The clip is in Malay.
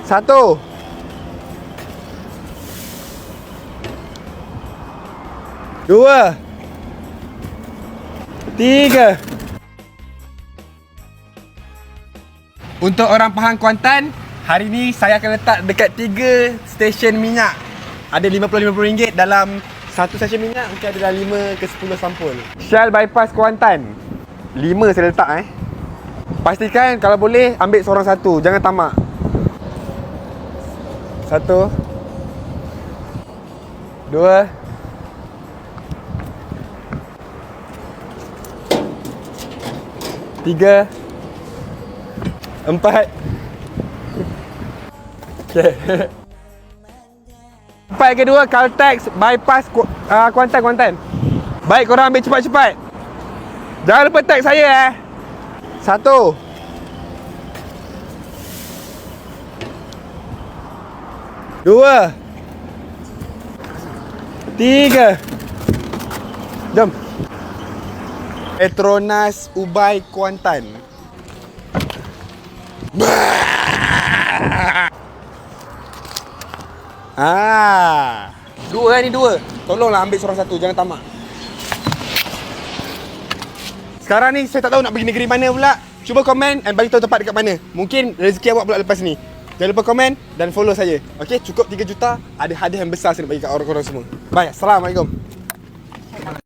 Satu. Dua. Tiga. Untuk orang Pahang Kuantan, hari ni saya akan letak dekat 3 stesen minyak. Ada RM50 dalam satu stesen minyak, mungkin ada dalam 5 ke 10 sampul. Shell Bypass Kuantan. 5 saya letak Pastikan kalau boleh ambil seorang satu, jangan tamak. Satu. Dua. Tiga. Empat. Okay. Tempat kedua, Caltex Bypass Kuantan. Baik, korang ambil cepat-cepat. Jangan lupa tag saya Satu. Dua. Tiga. Jom. Petronas Ubay Kuantan. Dua ni dua. Tolonglah ambil seorang satu, jangan tamak. Sekarang ni saya tak tahu nak pergi negeri mana pula. Cuba komen dan bagi tahu tempat dekat mana. Mungkin rezeki awak pula lepas ni. Jangan lupa komen dan follow saya. Okey, cukup 3 juta, ada hadiah yang besar saya nak bagi kat orang-orang semua. Bye. Assalamualaikum.